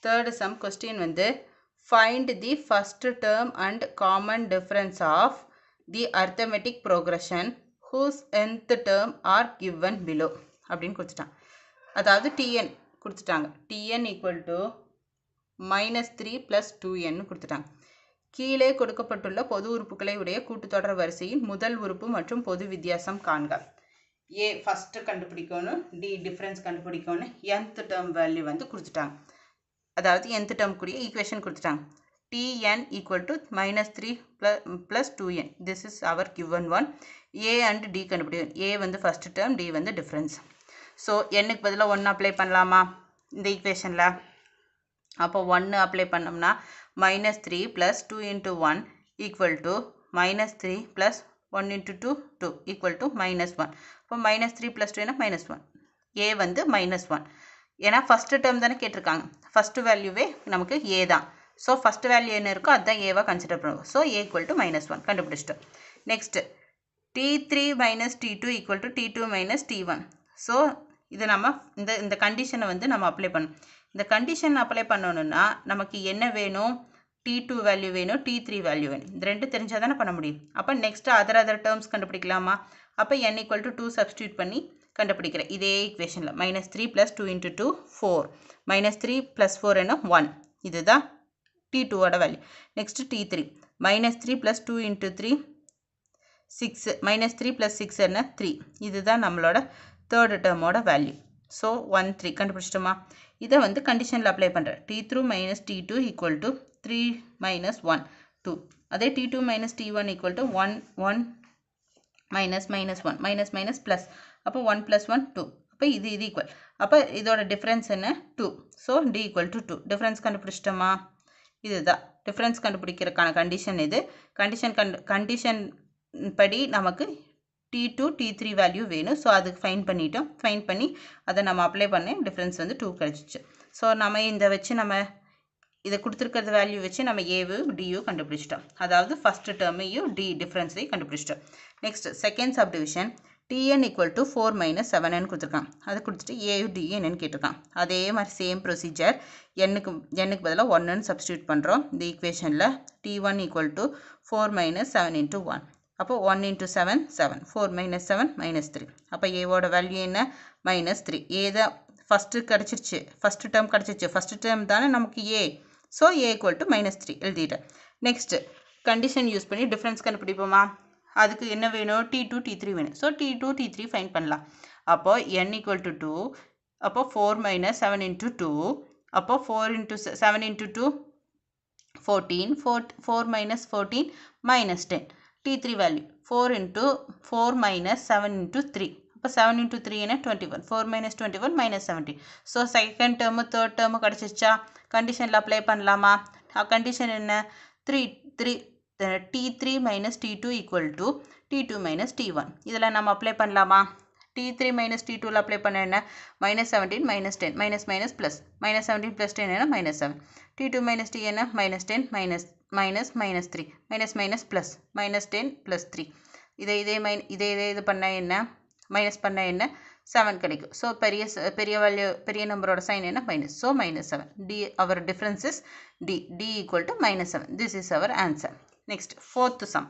third sum question வந்து find the first term and common difference of the arithmetic progression whose nth term are given below அப்படின்னு கொடுத்துட்டான். அதாவது tn கொடுத்துட்டாங்க. tn equal to minus 3 plus 2n கொடுத்துட்டாங்க. கீழே கொடுக்கப்பட்டுள்ள பொது உறுப்புகளை உடைய கூட்டுத்தொடர் வரிசையின் முதல் உறுப்பு மற்றும் பொது வித்தியாசம் காண்க. A ஃபர்ஸ்ட் கண்டுபிடிக்கணும், D டிஃபரன்ஸ் கண்டுபிடிக்கணும், nth term வேல்யூ வந்து கொடுத்துட்டாங்க. அதாவது nth term கூடிய ஈக்குவேஷன் கொடுத்துட்டாங்க. Tn equal to minus 3 plus 2n. This is our given one. A and D கண்டுபிடிக்கணும். A வந்து ஃபர்ஸ்ட் term, D வந்து டிஃபரன்ஸ். ஸோ nக்கு பதிலாக 1 அப்ளை பண்ணலாமா இந்த ஈக்குவேஷனில்? அப்போ 1 அப்ளை பண்ணோம்னா minus 3 plus 2 into 1 equal to minus 3 plus 1 into 2, 2 equal to minus 1. இப்போ minus 3 plus 2 என்ன minus 1. A வந்து minus 1. ஏன்னா ஃபர்ஸ்ட் டேர்ம் தானே கேட்டிருக்காங்க. ஃபர்ஸ்ட் வேல்யூவே நமக்கு A தான். ஸோ ஃபர்ஸ்ட் வேல்யூ என்ன இருக்கோ அதுதான் ஏவா கன்சிடர் பண்ணுவோம். So A equal to minus 1 கண்டுபிடிச்சிட்டோம். Next T3 minus T2 equal to T2 minus T1. So இது நம்ம இந்த கண்டிஷனை வந்து நம்ம அப்ளை பண்ணணும். இந்த கண்டிஷன் அப்ளை பண்ணணும்னா நமக்கு என்ன வேணும்? T2 வேல்யூ வேணும், T3 வேல்யூ வேணும். இந்த ரெண்டு தெரிஞ்சால் தானே பண்ண முடியும். அப்போ நெக்ஸ்ட் அதர் டேர்ம்ஸ் கண்டுபிடிக்கலாமா? அப்போ n equal to 2 சப்ஸ்டியூட் பண்ணி கண்டுபிடிக்கிறேன். இதே ஈக்குவேஷனில் minus 3 plus 2 into 2 4 minus 3 plus 4 என்ன 1. இதுதான் T2 ஓட value. Next T3 minus 3 plus 2 into 3 6 minus 3 plus 6 என்ன 3. இதுதான் நம்மளோட தேர்ட் டேர்மோட வேல்யூ. ஸோ 1 3 கண்டுபிடிச்சிட்டோமா? இதை வந்து கண்டிஷனில் அப்ளை பண்ணுறேன். T3 minus T2 equal to 3 minus 1 2. அதே T2 minus T1 equal to 1 1 minus minus 1 minus minus plus. அப்போ 1 plus 1 2. அப்போ இது ஈக்குவல். அப்போ இதோட டிஃப்ரென்ஸ் என்ன 2. So D equal to 2. Difference கண்டுபிடிச்சிட்டோமா? இதுதான் டிஃப்ரென்ஸ் கண்டுபிடிக்கிறதுக்கான கண்டிஷன். இது கண்டிஷன் படி நமக்கு T2 T3 வேல்யூ வேணும். ஸோ அதுக்கு ஃபைன் பண்ணிட்டோம். ஃபைன் பண்ணி அதை நம்ம அப்ளை பண்ணேன். டிஃப்ரென்ஸ் வந்து 2 கிடச்சிச்சு. ஸோ நம்ம இந்த வச்சு நம்ம இதை கொடுத்துருக்கிறது வேல்யூ வச்சு நம்ம ஏவும் டியும் கண்டுபிடிச்சிட்டோம். அதாவது ஃபர்ஸ்ட் டேர்மையும் டி டிஃப்ரென்ஸையும் கண்டுபிடிச்சிட்டோம். Next second subdivision Tn equal to 4 minus 7n கொடுத்துருக்கான். அது கொடுத்துட்டு ஏயும் டி என்னன்னு கேட்டிருக்கான். அதே மாதிரி சேம் ப்ரொசீஜர் என்னுக்கு பதிலாக 1ன்னு சப்ஸ்டியூட் பண்ணுறோம். இந்த ஈக்குவேஷனில் T1 equal to 4 minus 7 into 1. அப்போ 1 into 7 7 4 minus 7 minus 3. அப்போ ஏவோட வேல்யூ என்ன minus 3. ஏ தான் ஃபஸ்ட்டு கிடச்சிருச்சு, ஃபஸ்ட்டு டேர்ம் கிடச்சிருச்சு. ஃபஸ்ட்டு டேர்ம் தானே நமக்கு A. So A equal to minus 3 எழுதிட்டேன். நெக்ஸ்ட்டு கண்டிஷன் யூஸ் பண்ணி டிஃப்ரென்ஸ் கண்டுபிடிப்போமா? அதுக்கு என்ன வேணும்? T2 T3 வேணும். ஸோ T2 T3 ஃபைன் பண்ணலாம். அப்போ n equal to 2. அப்போ 4 minus 7 into 2. அப்போ 4 into 7 into 2 14 4 minus 14 minus 10. T3 value 4 into 4 minus 7 into 3. அப்போ 7 into 3 என்ன 21. 4 minus 21 minus 17. So second term third term கிடச்சிச்சா? கண்டிஷனில் அப்ளை பண்ணலாமா? கண்டிஷன் என்ன? T3 minus T2 equal to T2 minus T1. இதில் நம்ம அப்ளை பண்ணலாமா? T3 minus T2 அப்ளை பண்ண என்ன? minus 17 minus 10 minus minus plus minus 17 plus 10 என்ன minus 7. T2 minus T என்ன minus 10 minus minus minus 3 minus minus plus minus 10 plus 3. இது பண்ண என்ன? மைனஸ் பண்ண என்ன? 7 கிடைக்கும். ஸோ பெரிய வேல்யூ பெரிய நம்பரோட சைன் என்ன? Minus. So minus 7. D our difference is D equal to minus 7. This is our answer. Next fourth sum.